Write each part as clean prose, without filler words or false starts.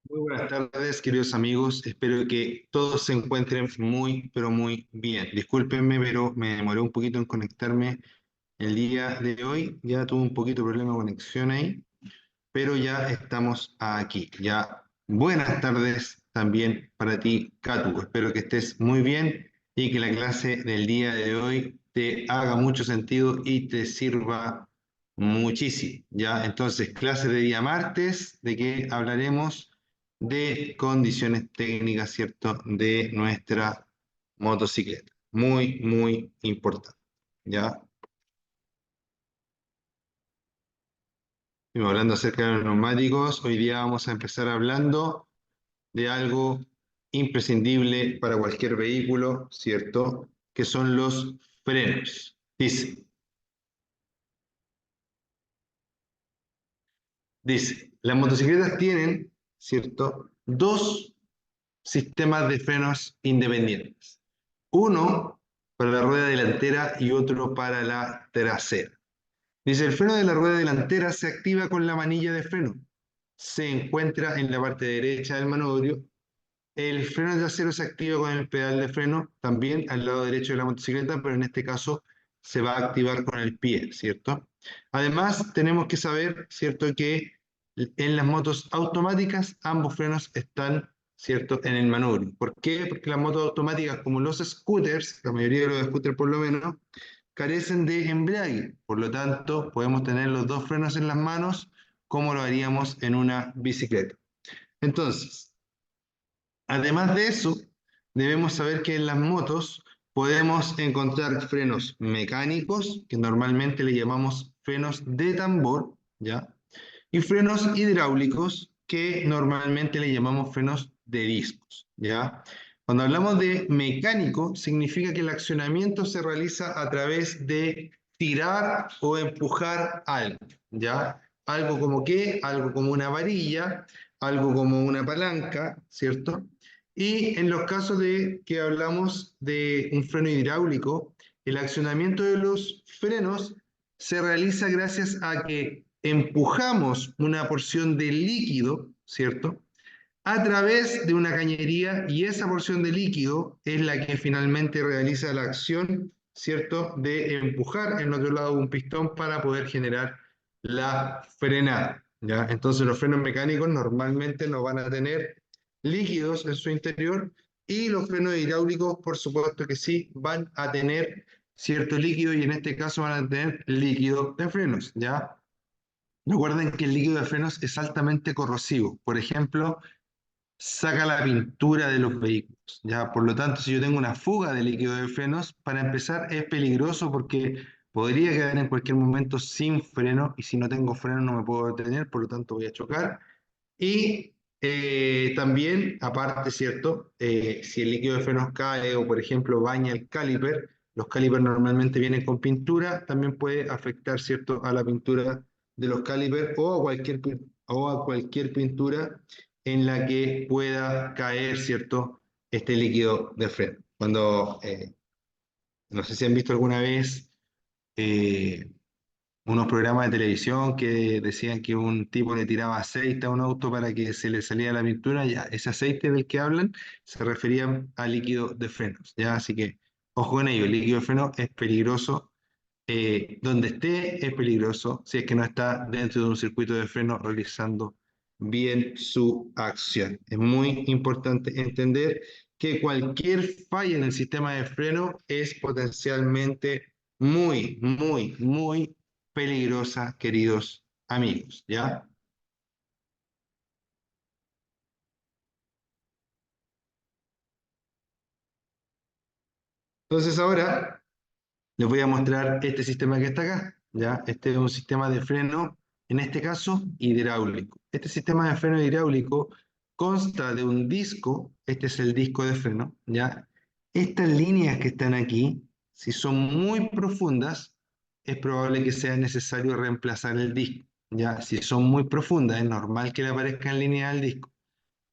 Muy buenas tardes, queridos amigos. Espero que todos se encuentren muy, pero muy bien. Discúlpenme, pero me demoré un poquito en conectarme el día de hoy. Ya tuve un poquito de problema de conexión ahí, pero ya estamos aquí. Ya buenas tardes también para ti, Katu. Espero que estés muy bien y que la clase del día de hoy te haga mucho sentido y te sirva muchísimo. Ya, entonces, clase de día martes, ¿de qué hablaremos? De condiciones técnicas, ¿cierto? De nuestra motocicleta. Muy, muy importante. ¿Ya? Y hablando acerca de los neumáticos, hoy día vamos a empezar hablando de algo imprescindible para cualquier vehículo, ¿cierto? Que son los frenos. Dice, las motocicletas tienen, ¿cierto? Dos sistemas de frenos independientes. Uno para la rueda delantera y otro para la trasera. Dice, el freno de la rueda delantera se activa con la manilla de freno. Se encuentra en la parte derecha del manubrio. El freno trasero se activa con el pedal de freno, también al lado derecho de la motocicleta, pero en este caso se va a activar con el pie, ¿cierto? Además, tenemos que saber, ¿cierto?, que en las motos automáticas ambos frenos están, ¿cierto?, en el manubrio. ¿Por qué? Porque las motos automáticas, como los scooters, la mayoría de los scooters por lo menos, carecen de embrague. Por lo tanto, podemos tener los dos frenos en las manos como lo haríamos en una bicicleta. Entonces, además de eso, debemos saber que en las motos podemos encontrar frenos mecánicos, que normalmente le llamamos frenos de tambor, ¿ya? Y frenos hidráulicos, que normalmente le llamamos frenos de discos, ¿ya? Cuando hablamos de mecánico, significa que el accionamiento se realiza a través de tirar o empujar algo, ¿ya? Algo como qué, algo como una varilla, algo como una palanca, ¿cierto? Y en los casos de que hablamos de un freno hidráulico, el accionamiento de los frenos se realiza gracias a que empujamos una porción de líquido, ¿cierto?, a través de una cañería, y esa porción de líquido es la que finalmente realiza la acción, ¿cierto?, de empujar en otro lado un pistón para poder generar la frenada, ¿ya? Entonces los frenos mecánicos normalmente no van a tener líquidos en su interior, y los frenos hidráulicos, por supuesto que sí, van a tener cierto líquido, y en este caso van a tener líquido de frenos, ¿ya? Recuerden que el líquido de frenos es altamente corrosivo. Por ejemplo, saca la pintura de los vehículos, ¿ya? Por lo tanto, si yo tengo una fuga de líquido de frenos, para empezar es peligroso porque podría quedar en cualquier momento sin freno, y si no tengo freno no me puedo detener, por lo tanto voy a chocar. Y también, aparte, ¿cierto? Si el líquido de frenos cae o, por ejemplo, baña el caliper, los calipers normalmente vienen con pintura, también puede afectar, ¿cierto?, a la pintura de los calipers, o a cualquier pintura en la que pueda caer, ¿cierto?, este líquido de freno. No sé si han visto alguna vez eh, unos programas de televisión que decían que un tipo le tiraba aceite a un auto para que se le saliera la pintura. Ya, ese aceite del que hablan se refería a líquido de frenos, ¿ya? Así que ojo con ello, el líquido de freno es peligroso. Donde esté es peligroso si es que no está dentro de un circuito de freno realizando bien su acción. Es muy importante entender que cualquier falla en el sistema de freno es potencialmente muy, muy, muy peligrosa, queridos amigos, ¿ya? Entonces ahora les voy a mostrar este sistema que está acá, ¿ya? Este es un sistema de freno, en este caso hidráulico. Este sistema de freno hidráulico consta de un disco, este es el disco de freno, ¿ya? Estas líneas que están aquí, si son muy profundas, es probable que sea necesario reemplazar el disco, ¿ya? Si son muy profundas, es normal que le aparezcan líneas al disco,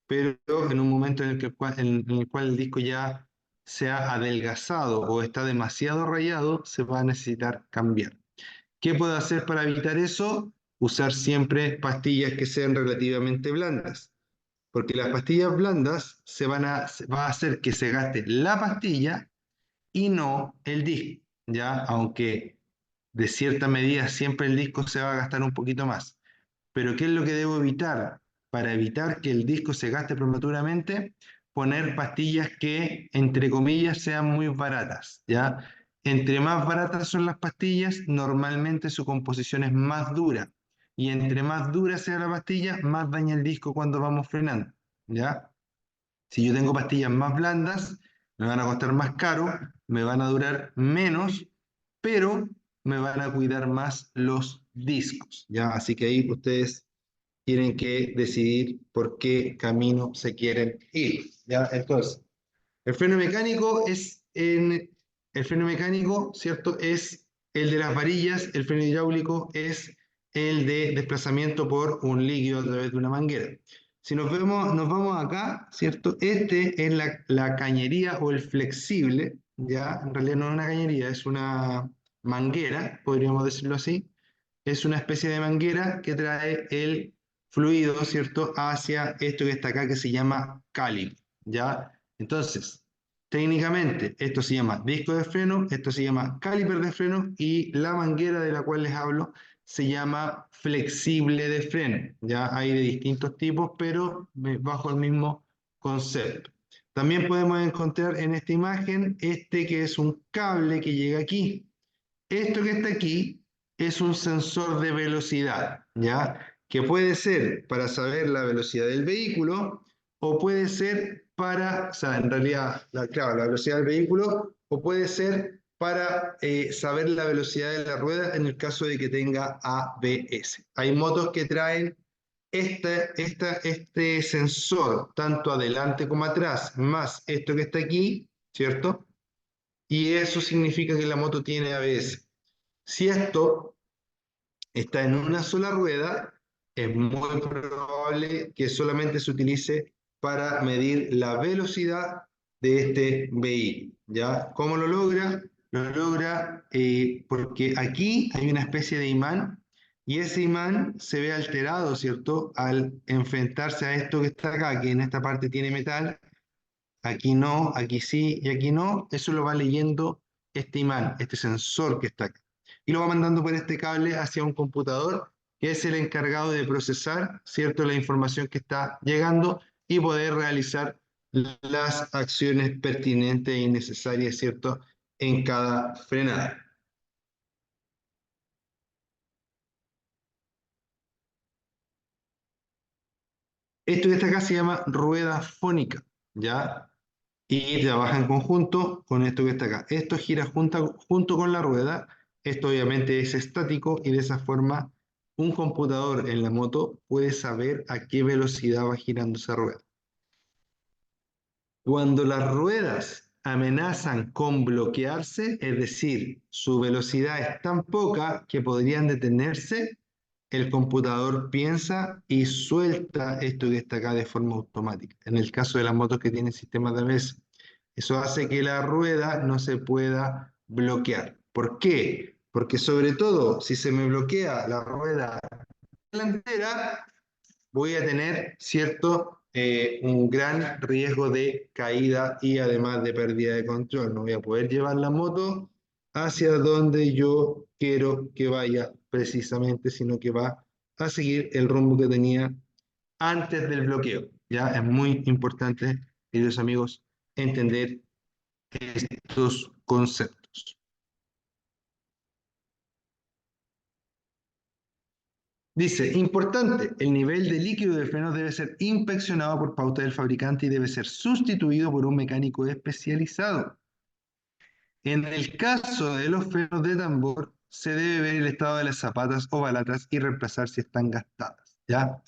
pero en un momento en el cual el disco ya se ha adelgazado o está demasiado rayado, se va a necesitar cambiar. ¿Qué puedo hacer para evitar eso? Usar siempre pastillas que sean relativamente blandas. Porque las pastillas blandas va a hacer que se gaste la pastilla y no el disco, ¿ya? Aunque de cierta medida siempre el disco se va a gastar un poquito más. Pero ¿qué es lo que debo evitar? Para evitar que el disco se gaste prematuramente, poner pastillas que, entre comillas, sean muy baratas, ¿ya? Entre más baratas son las pastillas, normalmente su composición es más dura. Y entre más dura sea la pastilla, más daña el disco cuando vamos frenando, ¿ya? Si yo tengo pastillas más blandas, me van a costar más caro, me van a durar menos, pero me van a cuidar más los discos, ¿ya? Así que ahí ustedes tienen que decidir por qué camino se quieren ir, ¿ya? Entonces, el freno mecánico el freno mecánico, ¿cierto? Es el de las varillas, el freno hidráulico es el de desplazamiento por un líquido a través de una manguera. Si nos vamos acá, ¿cierto? Este es la cañería o el flexible, ¿ya? En realidad no es una cañería, es una manguera, podríamos decirlo así. Es una especie de manguera que trae el fluido, ¿cierto? Hacia esto que está acá que se llama cálido, ¿ya? Entonces, técnicamente, esto se llama disco de freno, esto se llama caliper de freno y la manguera de la cual les hablo se llama flexible de freno. Ya hay de distintos tipos, pero bajo el mismo concepto. También podemos encontrar en esta imagen este que es un cable que llega aquí. Esto que está aquí es un sensor de velocidad, ¿ya? Que puede ser para saber la velocidad del vehículo o puede ser para, o sea, en realidad, claro, la velocidad del vehículo o puede ser para saber la velocidad de la rueda en el caso de que tenga ABS. Hay motos que traen este sensor tanto adelante como atrás, más esto que está aquí, ¿cierto? Y eso significa que la moto tiene ABS. Si esto está en una sola rueda, es muy probable que solamente se utilice para medir la velocidad de este vehículo. ¿Ya? ¿Cómo lo logra? Lo logra porque aquí hay una especie de imán y ese imán se ve alterado, ¿cierto? Al enfrentarse a esto que está acá, que en esta parte tiene metal, aquí no, aquí sí y aquí no, eso lo va leyendo este imán, este sensor que está acá. Y lo va mandando por este cable hacia un computador que es el encargado de procesar, ¿cierto?, la información que está llegando y poder realizar las acciones pertinentes y necesarias, ¿cierto?, en cada frenada. Esto que está acá se llama rueda fónica, ¿ya? Y trabaja en conjunto con esto que está acá. Esto gira junto con la rueda, esto obviamente es estático y de esa forma un computador en la moto puede saber a qué velocidad va girando esa rueda. Cuando las ruedas amenazan con bloquearse, es decir, su velocidad es tan poca que podrían detenerse, el computador piensa y suelta esto que está acá de forma automática. En el caso de las motos que tienen sistemas de ABS, eso hace que la rueda no se pueda bloquear. ¿Por qué? Porque sobre todo si se me bloquea la rueda delantera, voy a tener un gran riesgo de caída y además de pérdida de control. No voy a poder llevar la moto hacia donde yo quiero que vaya precisamente, sino que va a seguir el rumbo que tenía antes del bloqueo. Ya es muy importante, queridos amigos, entender estos conceptos. Dice, importante, el nivel de líquido de frenos debe ser inspeccionado por pauta del fabricante y debe ser sustituido por un mecánico especializado. En el caso de los frenos de tambor, se debe ver el estado de las zapatas o balatas y reemplazar si están gastadas, ¿ya?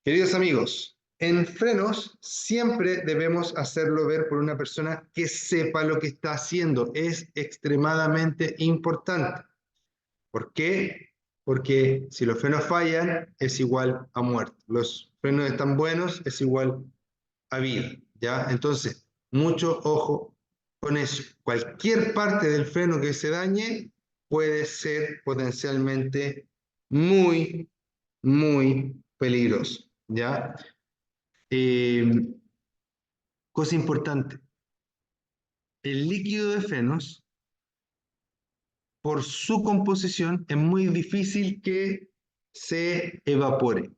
Queridos amigos, en frenos siempre debemos hacerlo ver por una persona que sepa lo que está haciendo. Es extremadamente importante. ¿Por qué? Porque si los frenos fallan, es igual a muerte. Los frenos están buenos, es igual a vida, ¿ya? Entonces, mucho ojo con eso. Cualquier parte del freno que se dañe puede ser potencialmente muy, muy peligroso, ¿ya? Eh, Cosa importante, el líquido de frenos, por su composición, es muy difícil que se evapore.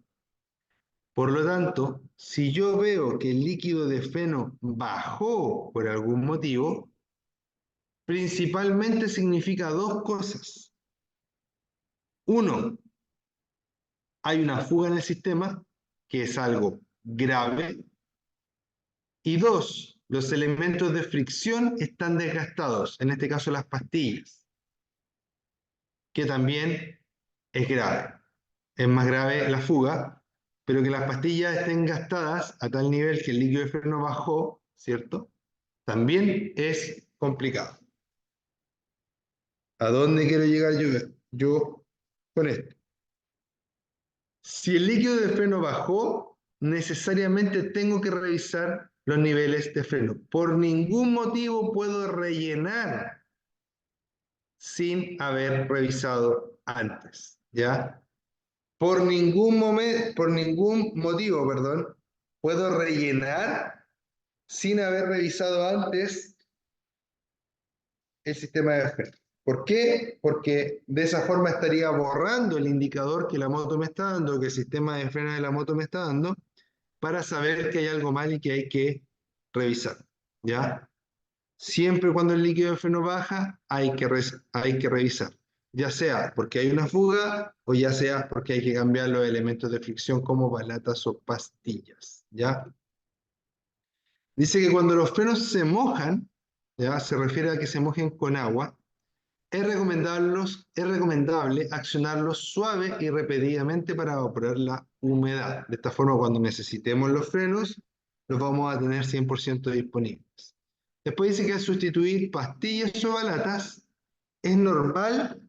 Por lo tanto, si yo veo que el líquido de freno bajó por algún motivo, principalmente significa dos cosas. Uno, hay una fuga en el sistema, que es algo grave. Y dos, los elementos de fricción están desgastados, en este caso las pastillas, que también es grave. Es más grave la fuga, pero que las pastillas estén gastadas a tal nivel que el líquido de freno bajó, ¿cierto? También es complicado. ¿A dónde quiero llegar yo con esto? Si el líquido de freno bajó, necesariamente tengo que revisar los niveles de freno. Por ningún motivo puedo rellenar sin haber revisado antes, ¿ya? Por ningún motivo, perdón, puedo rellenar sin haber revisado antes el sistema de freno. ¿Por qué? Porque de esa forma estaría borrando el indicador que la moto me está dando, que el sistema de freno de la moto me está dando, para saber que hay algo mal y que hay que revisar, ¿ya? Siempre cuando el líquido de freno baja, hay que revisar, ya sea porque hay una fuga o ya sea porque hay que cambiar los elementos de fricción como balatas o pastillas, ¿ya? Dice que cuando los frenos se mojan, ¿ya? Se refiere a que se mojen con agua, es recomendable accionarlos suave y repetidamente para evaporar la humedad. De esta forma, cuando necesitemos los frenos, los vamos a tener 100% disponibles. Después dice que al sustituir pastillas o balatas, es normal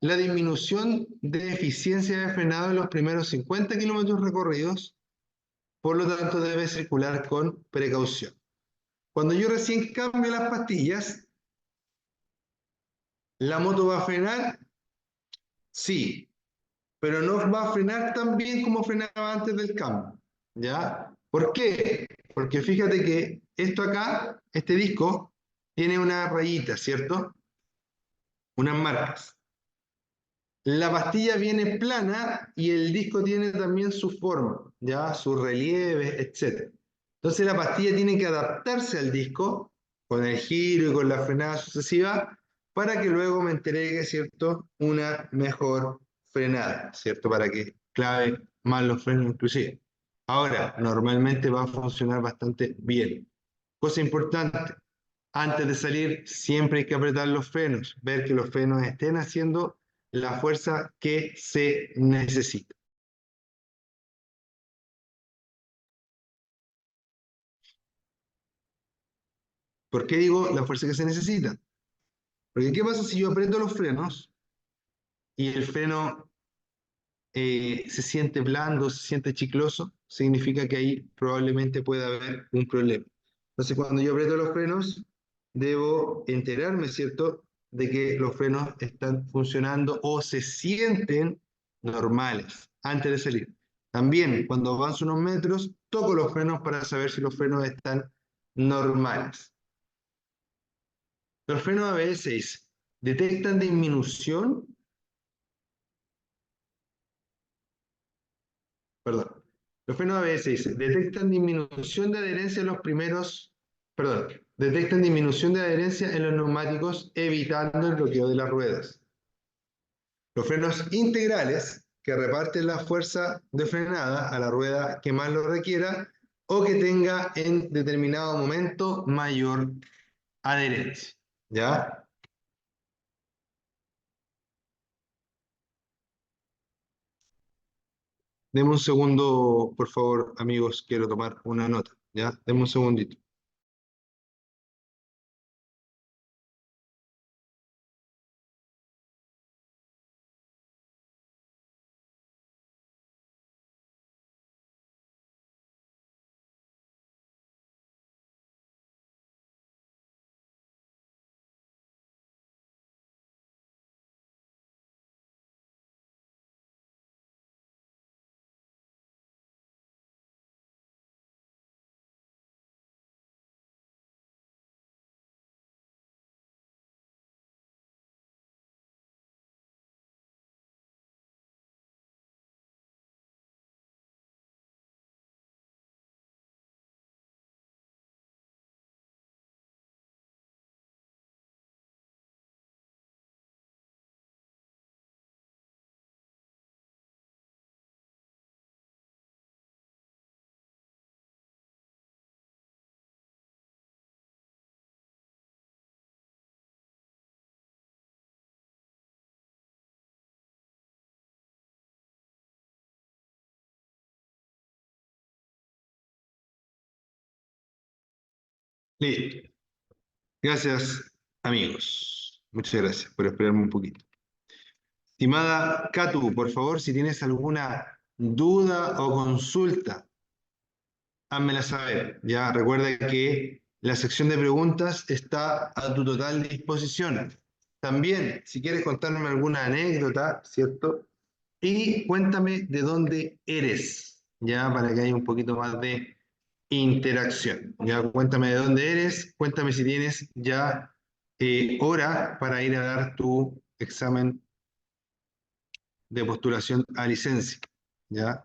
la disminución de eficiencia de frenado en los primeros 50 kilómetros recorridos, por lo tanto debe circular con precaución. Cuando yo recién cambio las pastillas, ¿la moto va a frenar? Sí, pero no va a frenar tan bien como frenaba antes del cambio, ¿ya? ¿Por qué? Porque fíjate que esto acá, este disco, tiene una rayita, ¿cierto? Unas marcas. La pastilla viene plana y el disco tiene también su forma, ¿ya? Sus relieves, etc. Entonces la pastilla tiene que adaptarse al disco con el giro y con la frenada sucesiva para que luego me entregue, ¿cierto? Una mejor frenada, ¿cierto? Para que clave más los frenos inclusive. Ahora, normalmente va a funcionar bastante bien. Cosa importante, antes de salir siempre hay que apretar los frenos, ver que los frenos estén haciendo la fuerza que se necesita. ¿Por qué digo la fuerza que se necesita? Porque ¿qué pasa si yo aprieto los frenos y el freno se siente blando, se siente chicloso? Significa que ahí probablemente pueda haber un problema. Entonces, cuando yo aprieto los frenos, debo enterarme, ¿cierto?, de que los frenos están funcionando o se sienten normales antes de salir. También, cuando avanzo unos metros, toco los frenos para saber si los frenos están normales. Los frenos ABS detectan disminución, perdón, los frenos ABS detectan disminución de adherencia en los primeros, perdón, detectan disminución de adherencia en los neumáticos evitando el bloqueo de las ruedas. Los frenos integrales que reparten la fuerza de frenada a la rueda que más lo requiera o que tenga en determinado momento mayor adherencia. ¿Ya? Deme un segundo, por favor, amigos, quiero tomar una nota. ¿Ya? Deme un segundito. Listo. Gracias, amigos. Muchas gracias por esperarme un poquito. Estimada Katu, por favor, si tienes alguna duda o consulta, házmela saber. Ya recuerda que la sección de preguntas está a tu total disposición. También, si quieres contarme alguna anécdota, ¿cierto? Y cuéntame de dónde eres, ya para que haya un poquito más de interacción. Ya cuéntame de dónde eres, cuéntame si tienes ya hora para ir a dar tu examen de postulación a licencia. ¿Ya?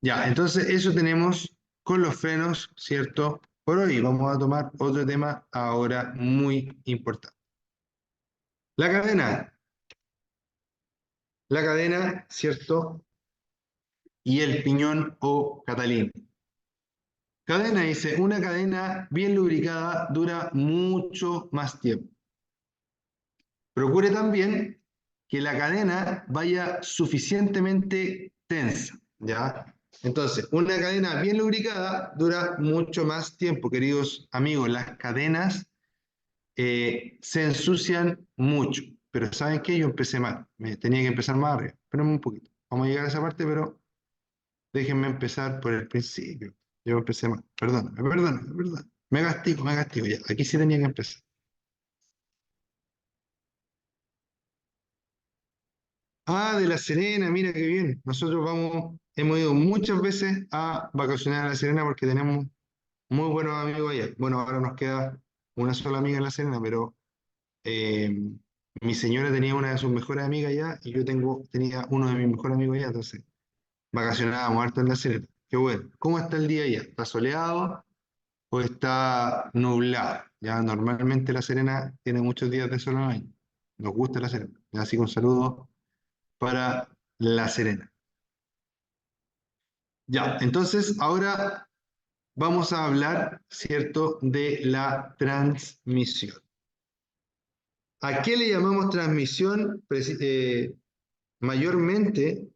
Ya, entonces eso tenemos con los frenos, ¿cierto? Por hoy vamos a tomar otro tema ahora muy importante. La cadena. La cadena, ¿cierto? Y el piñón o catalín. Cadena dice, una cadena bien lubricada dura mucho más tiempo. Procure también que la cadena vaya suficientemente tensa, ¿ya? Entonces, una cadena bien lubricada dura mucho más tiempo, queridos amigos. Las cadenas se ensucian mucho, pero ¿saben qué? Yo empecé mal, me tenía que empezar más arriba. Espérenme un poquito, vamos a llegar a esa parte, pero déjenme empezar por el principio. Yo empecé mal, perdóname, perdóname, perdóname. Me castigo, ya. Aquí sí tenía que empezar. Ah, de La Serena, mira qué bien. Nosotros hemos ido muchas veces a vacacionar a La Serena porque tenemos muy buenos amigos allá. Bueno, ahora nos queda una sola amiga en La Serena, pero eh, mi señora tenía una de sus mejores amigas allá y tenía uno de mis mejores amigos allá, entonces vacacionábamos harto en La Serena. Qué bueno. ¿Cómo está el día allá? ¿Está soleado o está nublado? Ya normalmente La Serena tiene muchos días de sol al año. Nos gusta La Serena. Así que un saludo para La Serena. Ya, entonces ahora vamos a hablar, ¿cierto?, de la transmisión. ¿A qué le llamamos transmisión mayormente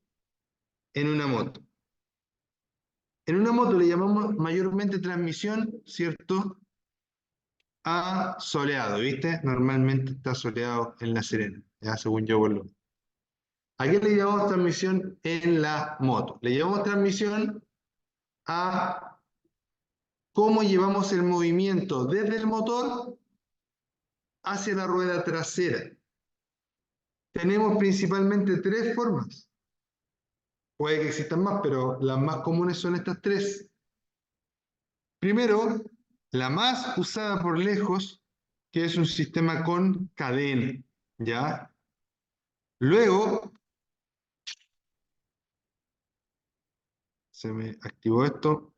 en una moto? En una moto le llamamos mayormente transmisión, ¿cierto?, a soleado, ¿viste? Normalmente está soleado en La Serena, ya según yo por lo menos. ¿A qué le llamamos transmisión en la moto? Le llamamos transmisión a cómo llevamos el movimiento desde el motor hacia la rueda trasera. Tenemos principalmente tres formas. Puede que existan más, pero las más comunes son estas tres. Primero, la más usada por lejos, que es un sistema con cadena, ¿ya? Luego, se me activó esto.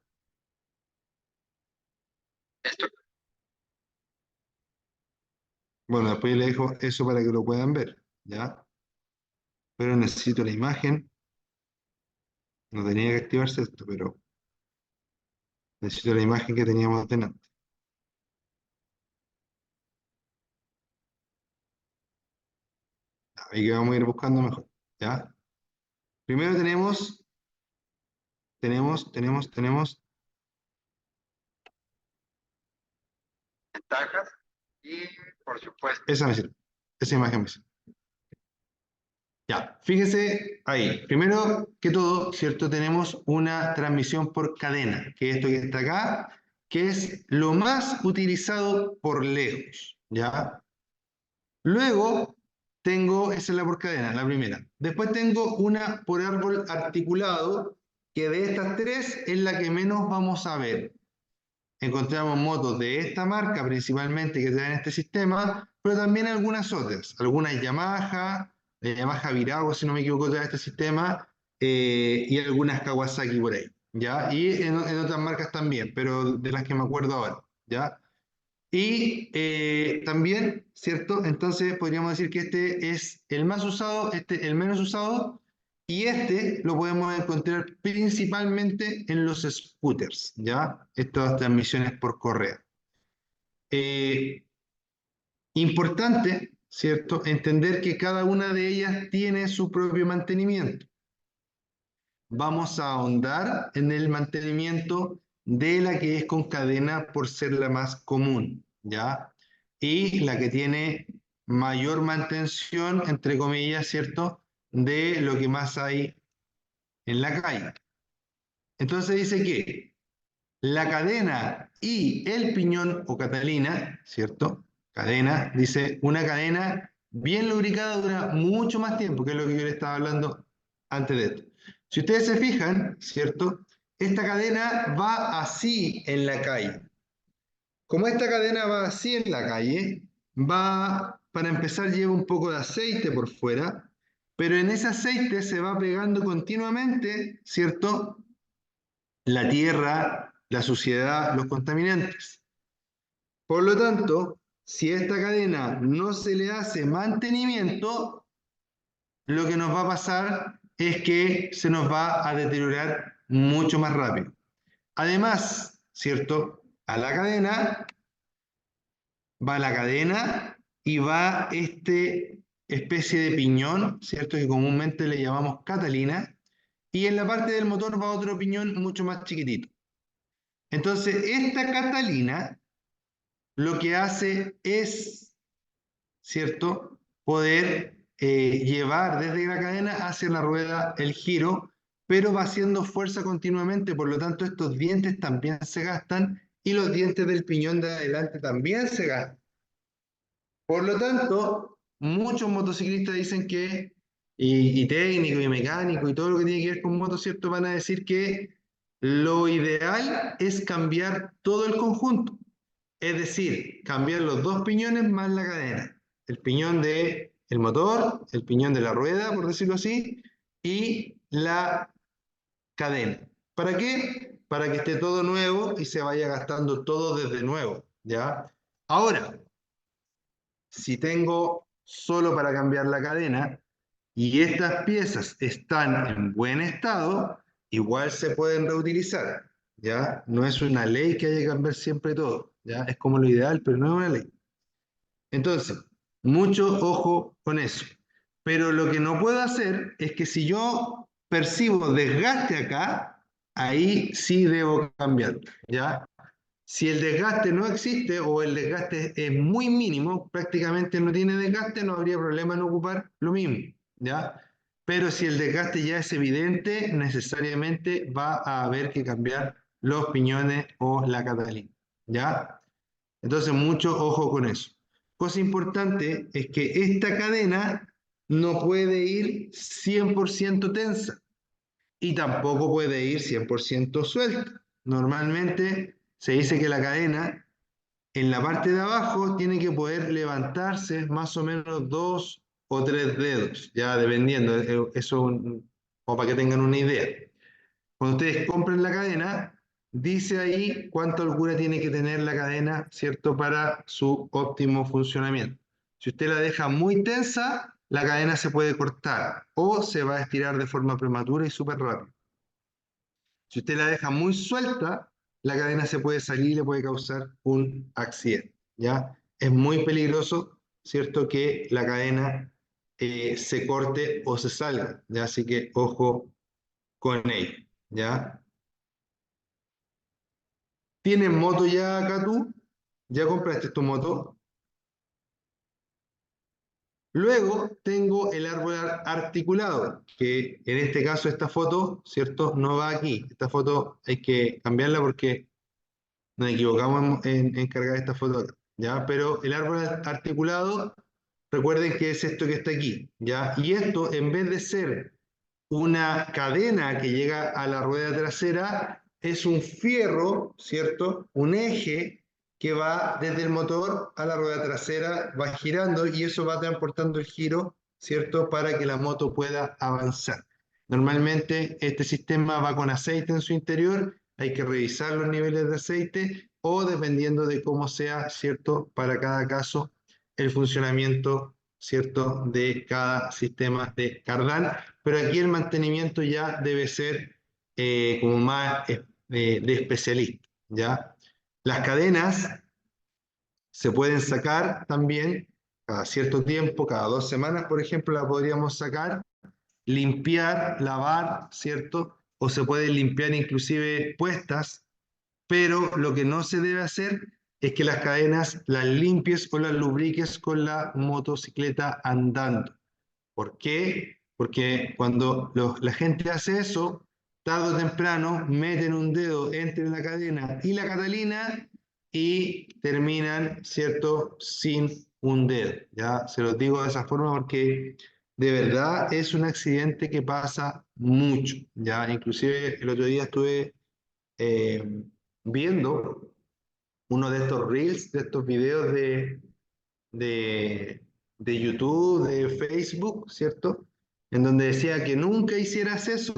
Bueno, después le dejo eso para que lo puedan ver, ¿ya? Pero necesito la imagen. No tenía que activarse esto, pero necesito la imagen que teníamos delante. Ahí que vamos a ir buscando mejor, ¿ya? Primero tenemos ventajas y, por supuesto, esa me sirve, esa imagen me sirve. Ya, fíjese ahí. Primero que todo, ¿cierto? Tenemos una transmisión por cadena, que es esto que está acá, que es lo más utilizado por lejos, ¿ya? Luego esa es la por cadena, la primera. Después tengo una por árbol articulado, que de estas tres es la que menos vamos a ver. Encontramos motos de esta marca principalmente que traen este sistema, pero también algunas otras, algunas Yamaha, Yamaha Virago, si no me equivoco, trae este sistema, y algunas Kawasaki por ahí, ¿ya? Y en otras marcas también, pero de las que me acuerdo ahora, ¿ya? Y también, ¿cierto? Entonces podríamos decir que este es el más usado, este el menos usado, y este lo podemos encontrar principalmente en los scooters, ¿ya? Estas transmisiones por correa. Eh, Importante, ¿cierto? Entender que cada una de ellas tiene su propio mantenimiento. Vamos a ahondar en el mantenimiento de la que es con cadena por ser la más común, ¿ya? Y la que tiene mayor mantención, entre comillas, ¿cierto?, de lo que más hay en la calle. Entonces dice que la cadena y el piñón o catalina, ¿cierto? Cadena, dice, una cadena bien lubricada dura mucho más tiempo, que es lo que yo le estaba hablando antes de esto. Si ustedes se fijan, ¿cierto? Esta cadena va así en la calle. Como esta cadena va así en la calle, va, para empezar, lleva un poco de aceite por fuera, pero en ese aceite se va pegando continuamente, ¿cierto?, la tierra, la suciedad, los contaminantes. Por lo tanto, si a esta cadena no se le hace mantenimiento, lo que nos va a pasar es que se nos va a deteriorar mucho más rápido. Además, ¿cierto? A la cadena va la cadena y va este especie de piñón, ¿cierto? Que comúnmente le llamamos catalina, y en la parte del motor va otro piñón mucho más chiquitito. Entonces, esta catalina lo que hace es, ¿cierto?, poder llevar desde la cadena hacia la rueda el giro, pero va haciendo fuerza continuamente, por lo tanto estos dientes también se gastan y los dientes del piñón de adelante también se gastan. Por lo tanto, muchos motociclistas dicen que, y técnicos y mecánicos y todo lo que tiene que ver con motos, ¿cierto?, van a decir que lo ideal es cambiar todo el conjunto. Es decir, cambiar los dos piñones más la cadena. El piñón del motor, el piñón de la rueda, por decirlo así, y la cadena. ¿Para qué? Para que esté todo nuevo y se vaya gastando todo desde nuevo, ¿ya? Ahora, si tengo solo para cambiar la cadena y estas piezas están en buen estado, igual se pueden reutilizar, ¿ya? No es una ley que haya que cambiar siempre todo, ¿ya? Es como lo ideal, pero no es una ley. Entonces, mucho ojo con eso. Pero lo que no puedo hacer es que si yo percibo desgaste acá, ahí sí debo cambiar, ¿ya? Si el desgaste no existe o el desgaste es muy mínimo, prácticamente no tiene desgaste, no habría problema en ocupar lo mismo, ¿ya? Pero si el desgaste ya es evidente, necesariamente va a haber que cambiar los piñones o la catalina, ¿ya? Entonces, mucho ojo con eso. Cosa importante es que esta cadena no puede ir 100% tensa y tampoco puede ir 100% suelta. Normalmente se dice que la cadena en la parte de abajo tiene que poder levantarse más o menos 2 o 3 dedos, ya dependiendo, eso como para que tengan una idea. Cuando ustedes compren la cadena, dice ahí cuánta holgura tiene que tener la cadena, ¿cierto?, para su óptimo funcionamiento. Si usted la deja muy tensa, la cadena se puede cortar o se va a estirar de forma prematura y súper rápido. Si usted la deja muy suelta, la cadena se puede salir y le puede causar un accidente, ¿ya? Es muy peligroso, ¿cierto?, que la cadena se corte o se salga, ¿ya? Así que ojo con ello, ¿ya? ¿Tienes moto ya acá tú? ¿Ya compraste tu moto? Luego tengo el árbol articulado, que en este caso esta foto, ¿cierto?, no va aquí. Esta foto hay que cambiarla porque nos equivocamos en cargar esta foto acá, ¿ya? Pero el árbol articulado, recuerden que es esto que está aquí, ¿ya? Y esto, en vez de ser una cadena que llega a la rueda trasera, es un fierro, ¿cierto? Un eje que va desde el motor a la rueda trasera, va girando y eso va transportando el giro, ¿cierto?, para que la moto pueda avanzar. Normalmente este sistema va con aceite en su interior, hay que revisar los niveles de aceite o dependiendo de cómo sea, ¿cierto?, para cada caso el funcionamiento, ¿cierto?, de cada sistema de cardán, pero aquí el mantenimiento ya debe ser como más de especialista, ¿ya? Las cadenas se pueden sacar también cada cierto tiempo, cada 2 semanas, por ejemplo, la podríamos sacar, limpiar, lavar, ¿cierto? O se pueden limpiar inclusive puestas pero lo que no se debe hacer es que las cadenas las limpies o las lubriques con la motocicleta andando. ¿Por qué? Porque cuando la gente hace eso, tarde o temprano meten un dedo entre la cadena y la catalina y terminan, ¿cierto?, sin un dedo. Ya se los digo de esa forma porque de verdad es un accidente que pasa mucho. Ya inclusive el otro día estuve eh, viendo uno de estos reels, de estos videos de, de YouTube, de Facebook, ¿cierto? En donde decía que nunca hicieras eso.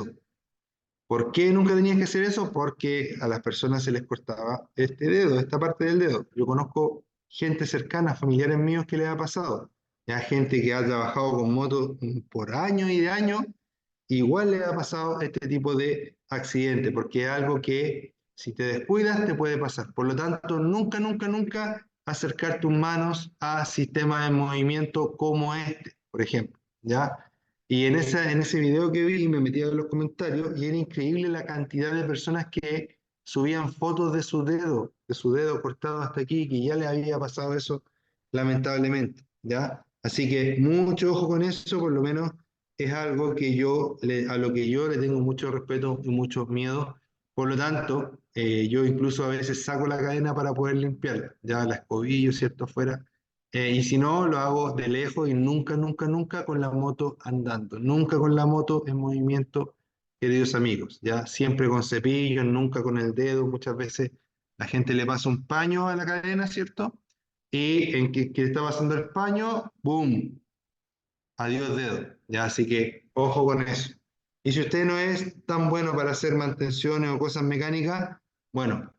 ¿Por qué nunca tenías que hacer eso? Porque a las personas se les cortaba este dedo, esta parte del dedo. Yo conozco gente cercana, familiares míos que les ha pasado. Ya gente que ha trabajado con motos por años y de años, igual le ha pasado este tipo de accidente, porque es algo que si te descuidas te puede pasar. Por lo tanto, nunca, nunca, nunca acercar tus manos a sistemas de movimiento como este, por ejemplo, ¿ya? Y en ese video que vi me metí a ver los comentarios y era increíble la cantidad de personas que subían fotos de su dedo cortado hasta aquí, que ya le había pasado eso lamentablemente, ¿ya? Así que mucho ojo con eso, por lo menos es algo que a lo que yo le tengo mucho respeto y mucho miedo. Por lo tanto, yo incluso a veces saco la cadena para poder limpiarla, ya la escobillo, ¿cierto? Fuera. Y si no, lo hago de lejos y nunca, nunca, nunca con la moto andando, nunca con la moto en movimiento, queridos amigos, ya siempre con cepillo, nunca con el dedo. Muchas veces la gente le pasa un paño a la cadena, ¿cierto? Y que está pasando el paño, ¡boom! Adiós dedo, ya, así que ojo con eso. Y si usted no es tan bueno para hacer mantenciones o cosas mecánicas, bueno,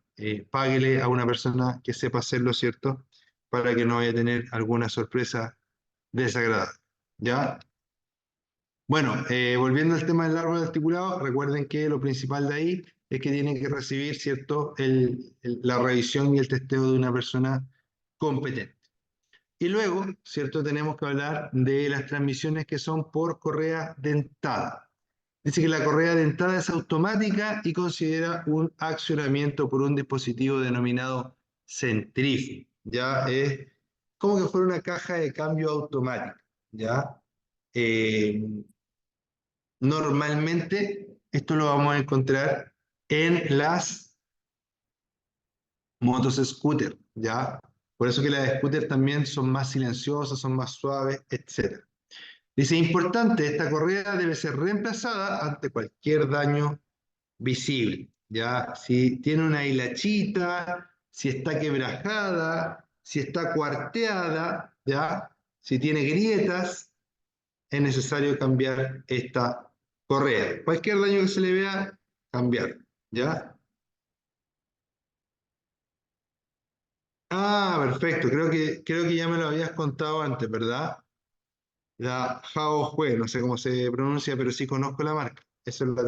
páguele a una persona que sepa hacerlo, ¿cierto? Para que no vaya a tener alguna sorpresa desagradable, ¿ya? Bueno, volviendo al tema del árbol articulado, recuerden que lo principal de ahí es que tiene que recibir, ¿cierto?, la revisión y el testeo de una persona competente. Y luego, ¿cierto? Tenemos que hablar de las transmisiones que son por correa dentada. Dice que la correa dentada es automática y considera un accionamiento por un dispositivo denominado centrífugo. Ya es como que fuera una caja de cambio automática. ¿Ya? Eh, Normalmente esto lo vamos a encontrar en las motos scooter, ¿ya? Por eso que las scooter también son más silenciosas, son más suaves, etc. Dice, importante, esta correa debe ser reemplazada ante cualquier daño visible, ¿ya? Si tiene una hilachita, si está quebrajada, si está cuarteada, ¿ya? Si tiene grietas, es necesario cambiar esta correa. Cualquier daño que se le vea, cambiar, ¿ya? Ah, perfecto. Creo que ya me lo habías contado antes, ¿verdad? La Hao Hue, no sé cómo se pronuncia, pero sí conozco la marca. Esas las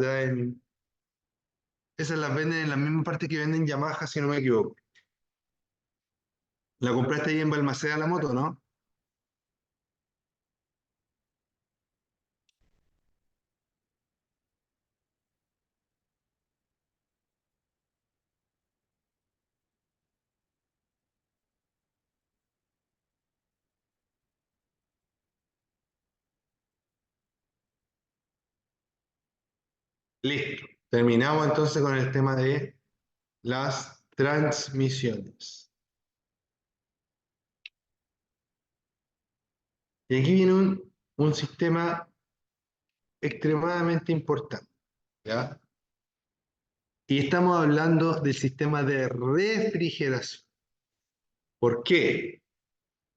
venden en la misma parte que venden Yamaha, si no me equivoco. La compraste ahí en Balmaceda la moto, ¿no? Listo. Terminamos entonces con el tema de las transmisiones. Y aquí viene un sistema extremadamente importante, ¿ya? Y estamos hablando del sistema de refrigeración. ¿Por qué?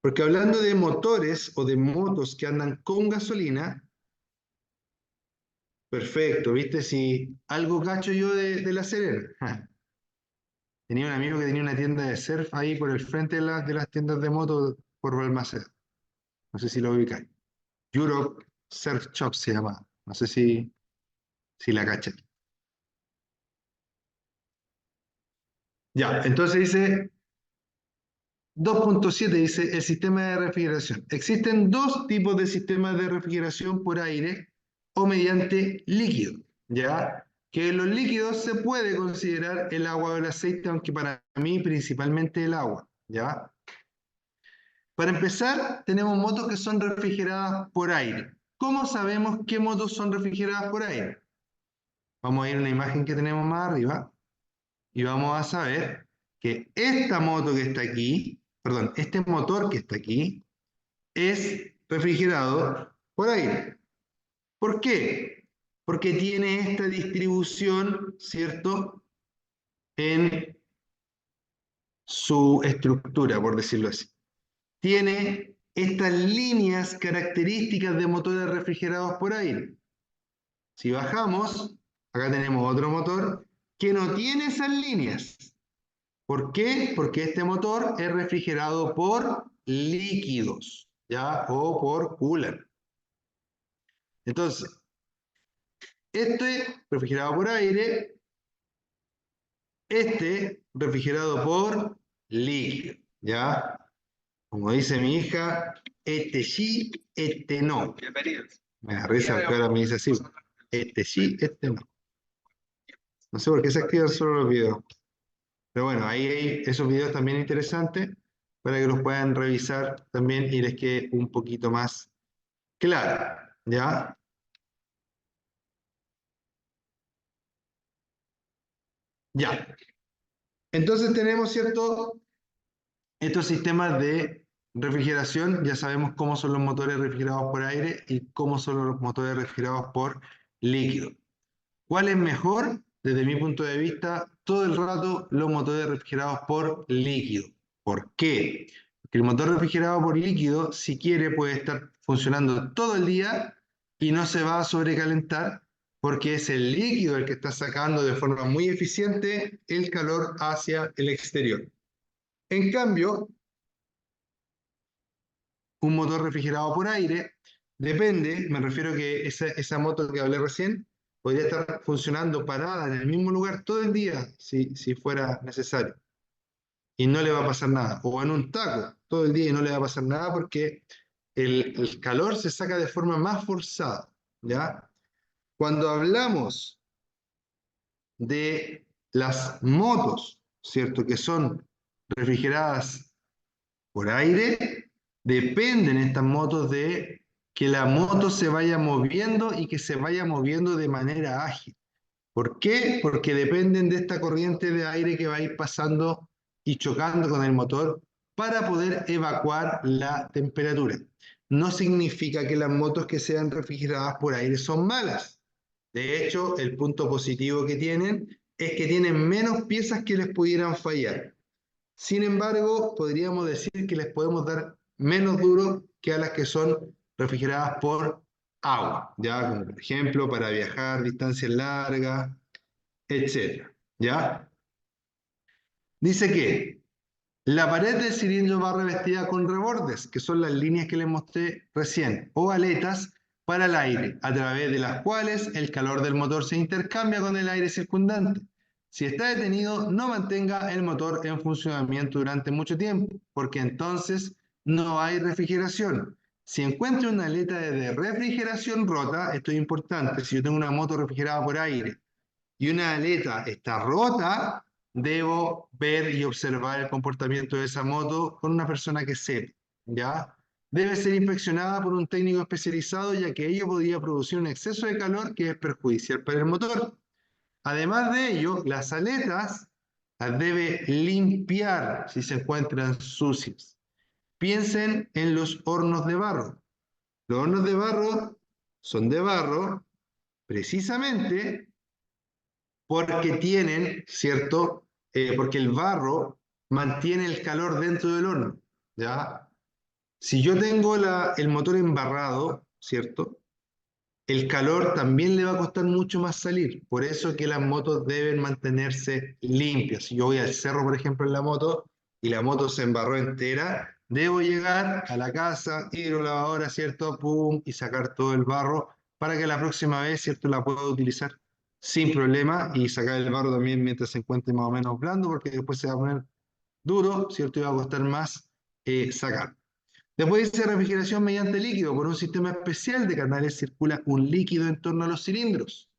Porque hablando de motores o de motos que andan con gasolina, perfecto, ¿viste? Si algo cacho yo de La Serena. Ja. Tenía un amigo que tenía una tienda de surf ahí por el frente de las tiendas de moto por Balmaceda. No sé si lo ubicáis. Europe Surf Shop se llama. No sé si la cachan. Ya, entonces dice 2.7 dice el sistema de refrigeración. Existen dos tipos de sistemas de refrigeración por aire o mediante líquido, ¿ya? que en los líquidos se puede considerar el agua o el aceite, aunque para mí principalmente el agua, ¿ya? Para empezar, tenemos motos que son refrigeradas por aire. ¿Cómo sabemos qué motos son refrigeradas por aire? Vamos a ir a una imagen que tenemos más arriba y vamos a saber que esta moto que está aquí, perdón, este motor que está aquí, es refrigerado por aire. ¿Por qué? Porque tiene esta distribución, ¿cierto?, en su estructura, por decirlo así. Tiene estas líneas características de motores refrigerados por aire. Si bajamos, acá tenemos otro motor que no tiene esas líneas. ¿Por qué? Porque este motor es refrigerado por líquidos, ¿ya? O por coolant. Entonces, este refrigerado por aire, este refrigerado por líquido, ¿ya? Como dice mi hija, este sí, este no. Bienvenidos. Me da risa porque ahora me dice así, este sí, este no. No sé por qué se activan solo los videos. Pero bueno, ahí hay esos videos también interesantes para que los puedan revisar también y les quede un poquito más claro, ¿ya? Ya. Entonces tenemos, ¿cierto?, estos sistemas de refrigeración. Ya sabemos cómo son los motores refrigerados por aire y cómo son los motores refrigerados por líquido. ¿Cuál es mejor? Desde mi punto de vista, todo el rato los motores refrigerados por líquido. ¿Por qué? Porque el motor refrigerado por líquido, si quiere, puede estar funcionando todo el día y no se va a sobrecalentar porque es el líquido el que está sacando de forma muy eficiente el calor hacia el exterior. En cambio, un motor refrigerado por aire, depende, me refiero que esa moto que hablé recién, podría estar funcionando parada en el mismo lugar todo el día, si fuera necesario. Y no le va a pasar nada. O en un taco todo el día y no le va a pasar nada porque el calor se saca de forma más forzada, ¿ya? Cuando hablamos de las motos, ¿cierto?, que son refrigeradas por aire, dependen estas motos de que la moto se vaya moviendo y que se vaya moviendo de manera ágil. ¿Por qué? Porque dependen de esta corriente de aire que va a ir pasando y chocando con el motor para poder evacuar la temperatura. No significa que las motos que sean refrigeradas por aire son malas. De hecho, el punto positivo que tienen es que tienen menos piezas que les pudieran fallar. Sin embargo, podríamos decir que les podemos dar menos duro que a las que son refrigeradas por agua, ya como por ejemplo para viajar distancias largas, etcétera, ¿ya? Dice que la pared del cilindro va revestida con rebordes, que son las líneas que les mostré recién, o aletas para el aire, a través de las cuales el calor del motor se intercambia con el aire circundante. Si está detenido, no mantenga el motor en funcionamiento durante mucho tiempo, porque entonces no hay refrigeración. Si encuentro una aleta de refrigeración rota, esto es importante, si yo tengo una moto refrigerada por aire y una aleta está rota, debo ver y observar el comportamiento de esa moto con una persona que sepa, ¿ya? Debe ser inspeccionada por un técnico especializado, ya que ello podría producir un exceso de calor que es perjudicial para el motor. Además de ello, las aletas las debe limpiar si se encuentran sucias. Piensen en los hornos de barro. Los hornos de barro son de barro precisamente porque tienen, ¿cierto? Porque el barro mantiene el calor dentro del horno, ¿ya? Si yo tengo el motor embarrado, ¿cierto?, el calor también le va a costar mucho más salir. Por eso que las motos deben mantenerse limpias. Si yo voy al cerro, por ejemplo, en la moto, y la moto se embarró entera, debo llegar a la casa, hidrolavadora, ¿cierto? Pum, y sacar todo el barro para que la próxima vez, ¿cierto?, la pueda utilizar sin problema y sacar el barro también mientras se encuentre más o menos blando, porque después se va a poner duro, ¿cierto? Y va a costar más sacar. Después dice refrigeración mediante líquido. Por un sistema especial de canales circula un líquido en torno a los cilindros.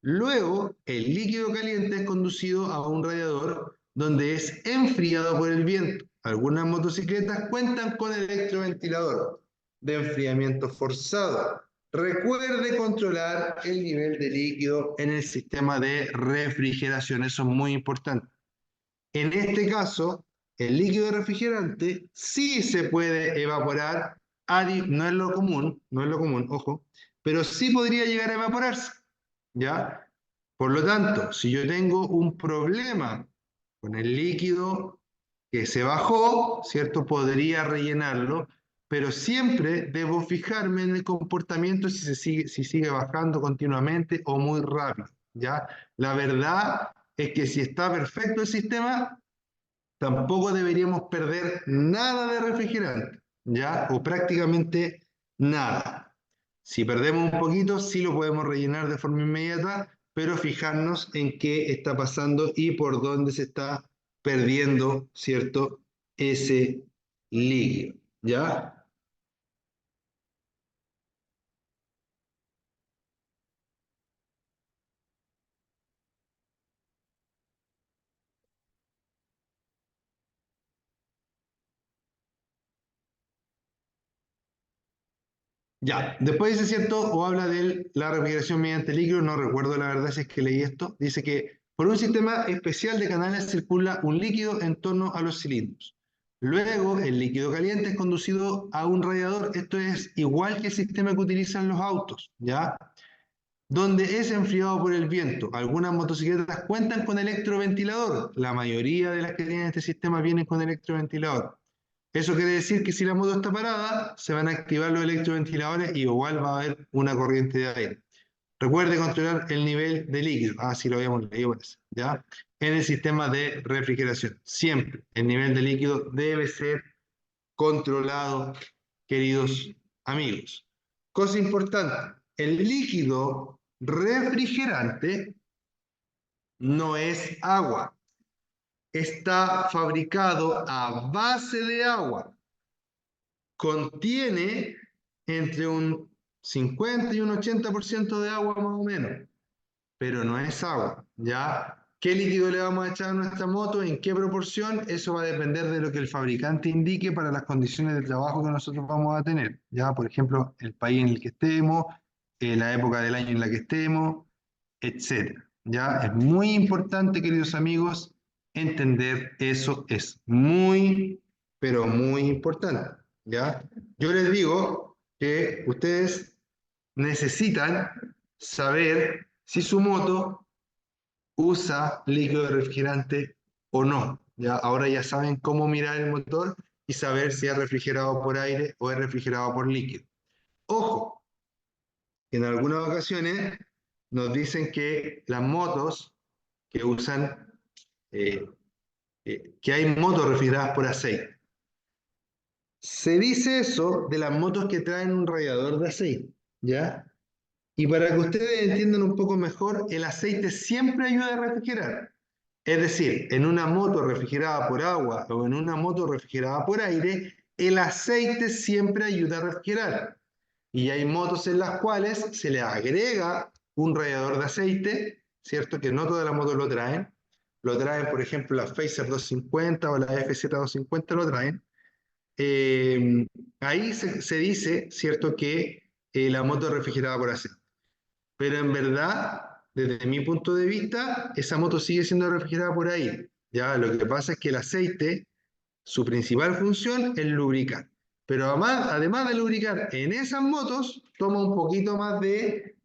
Luego, el líquido caliente es conducido a un radiador donde es enfriado por el viento. Algunas motocicletas cuentan con electroventilador de enfriamiento forzado. Recuerde controlar el nivel de líquido en el sistema de refrigeración, eso es muy importante. En este caso, el líquido refrigerante sí se puede evaporar, no es lo común, ojo, pero sí podría llegar a evaporarse, ¿ya? Por lo tanto, si yo tengo un problema con el líquido que se bajó, ¿cierto? Podría rellenarlo, pero siempre debo fijarme en el comportamiento si sigue bajando continuamente o muy rápido, ¿ya? La verdad es que si está perfecto el sistema, tampoco deberíamos perder nada de refrigerante, ¿ya? O prácticamente nada. Si perdemos un poquito, sí lo podemos rellenar de forma inmediata, pero fijarnos en qué está pasando y por dónde se está perdiendo, ¿cierto? Ese líquido, ¿ya? Ya, después dice, ¿cierto? O habla de la refrigeración mediante líquido, no recuerdo la verdad si es que leí esto, dice que por un sistema especial de canales circula un líquido en torno a los cilindros. Luego, el líquido caliente es conducido a un radiador, esto es igual que el sistema que utilizan los autos, ¿ya? Donde es enfriado por el viento. Algunas motocicletas cuentan con electroventilador, la mayoría de las que tienen este sistema vienen con electroventilador. Eso quiere decir que si la moto está parada, se van a activar los electroventiladores y igual va a haber una corriente de aire. Recuerde controlar el nivel de líquido. Ah, sí, lo habíamos leído, parece, ¿ya? En el sistema de refrigeración. Siempre el nivel de líquido debe ser controlado, queridos amigos. Cosa importante, el líquido refrigerante no es agua. Está fabricado a base de agua. Contiene entre un 50 y un 80% de agua más o menos, pero no es agua, ¿ya? ¿Qué líquido le vamos a echar a nuestra moto? ¿En qué proporción? Eso va a depender de lo que el fabricante indique para las condiciones de trabajo que nosotros vamos a tener, ¿ya? Por ejemplo, el país en el que estemos, la época del año en la que estemos, etcétera, ¿ya? Es muy importante, queridos amigos, entender eso es muy, pero muy importante, ¿ya? Yo les digo que ustedes necesitan saber si su moto usa líquido refrigerante o no. ¿Ya? Ahora ya saben cómo mirar el motor y saber si es refrigerado por aire o es refrigerado por líquido. Ojo, en algunas ocasiones nos dicen que las motos que usan, eh, que hay motos refrigeradas por aceite. Se dice eso de las motos que traen un radiador de aceite, ¿ya? Y para que ustedes entiendan un poco mejor, el aceite siempre ayuda a refrigerar. Es decir, en una moto refrigerada por agua o en una moto refrigerada por aire, el aceite siempre ayuda a refrigerar. Y hay motos en las cuales se le agrega un radiador de aceite, ¿cierto? Que no todas las motos lo traen. Lo traen, por ejemplo, la Facer 250 o la FZ 250 lo traen. Ahí se dice, ¿cierto? Que la moto es refrigerada por aceite. Pero en verdad, desde mi punto de vista, esa moto sigue siendo refrigerada por aire. Ya, lo que pasa es que el aceite, su principal función es lubricar. Pero además de lubricar en esas motos, toma un poquito más de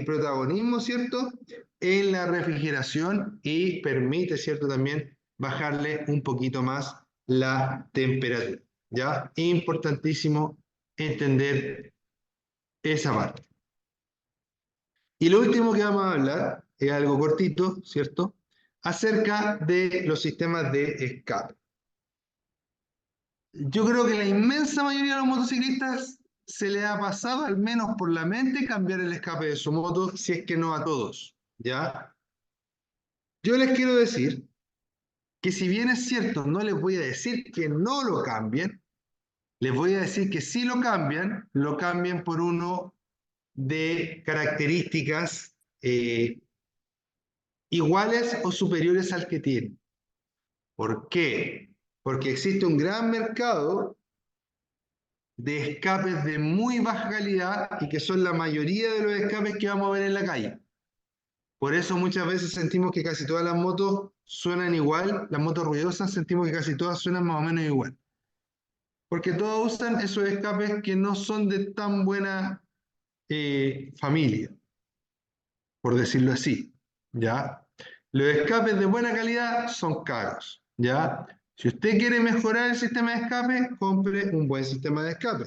protagonismo, ¿cierto? En la refrigeración y permite, ¿cierto? También bajarle un poquito más la temperatura. ¿Ya? Importantísimo entender esa parte. Y lo último que vamos a hablar es algo cortito, ¿cierto? Acerca de los sistemas de escape. Yo creo que la inmensa mayoría de los motociclistas se le ha pasado al menos por la mente cambiar el escape de su moto, si es que no a todos, ¿ya? Yo les quiero decir que si bien es cierto, no les voy a decir que no lo cambien, les voy a decir que si lo cambien por uno de características iguales o superiores al que tienen. ¿Por qué? Porque existe un gran mercado de escapes de muy baja calidad y que son la mayoría de los escapes que vamos a ver en la calle. Por eso muchas veces sentimos que casi todas las motos suenan igual, las motos ruidosas sentimos que casi todas suenan más o menos igual. Porque todos usan esos escapes que no son de tan buena familia, por decirlo así, ¿ya? Los escapes de buena calidad son caros, ¿ya? Si usted quiere mejorar el sistema de escape, compre un buen sistema de escape.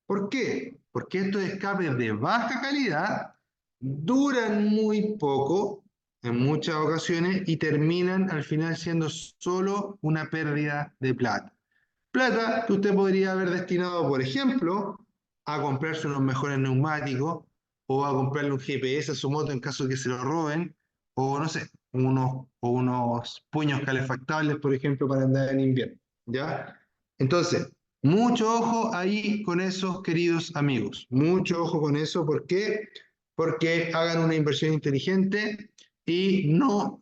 ¿Por qué? Porque estos escapes de baja calidad duran muy poco en muchas ocasiones y terminan al final siendo solo una pérdida de plata. Plata que usted podría haber destinado, por ejemplo, a comprarse unos mejores neumáticos o a comprarle un GPS a su moto en caso de que se lo roben, o no sé, unos puños calefactables, por ejemplo, para andar en invierno. ¿Ya? Entonces, mucho ojo ahí con esos, queridos amigos. Mucho ojo con eso. ¿Por qué? Porque hagan una inversión inteligente y no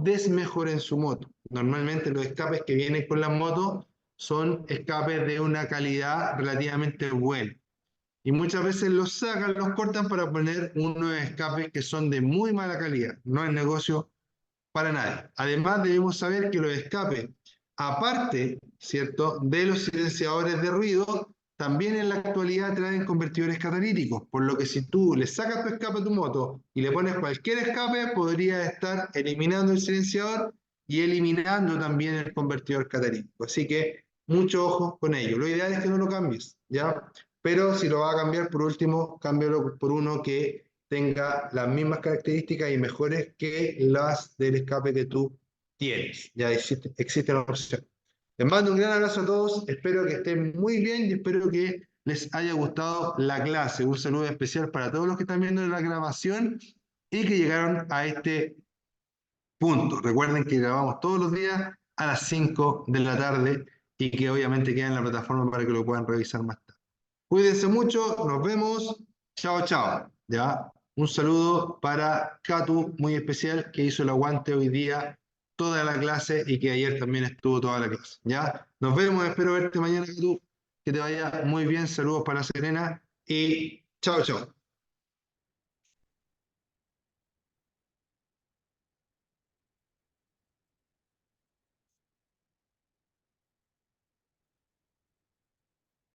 desmejoren su moto. Normalmente los escapes que vienen con las motos son escapes de una calidad relativamente buena. Y muchas veces los sacan, los cortan para poner unos escapes que son de muy mala calidad. No es negocio para nadie. Además, debemos saber que los escapes, aparte, ¿cierto?, de los silenciadores de ruido, también en la actualidad traen convertidores catalíticos, por lo que si tú le sacas tu escape a tu moto y le pones cualquier escape, podría estar eliminando el silenciador y eliminando también el convertidor catalítico. Así que mucho ojo con ello. Lo ideal es que no lo cambies, ¿ya? Pero si lo va a cambiar, por último, cámbialo por uno que tenga las mismas características y mejores que las del escape que tú tienes. Ya existe la opción. Les mando un gran abrazo a todos, espero que estén muy bien y espero que les haya gustado la clase. Un saludo especial para todos los que están viendo la grabación y que llegaron a este punto. Recuerden que grabamos todos los días a las 5 de la tarde y que obviamente queda en la plataforma para que lo puedan revisar más tarde. Cuídense mucho, nos vemos. Chao, chao. ¿Ya? Un saludo para Katu, muy especial, que hizo el aguante hoy día toda la clase y que ayer también estuvo toda la clase. ¿Ya? Nos vemos, espero verte mañana, Katu. Que te vaya muy bien. Saludos para Serena y chao, chao.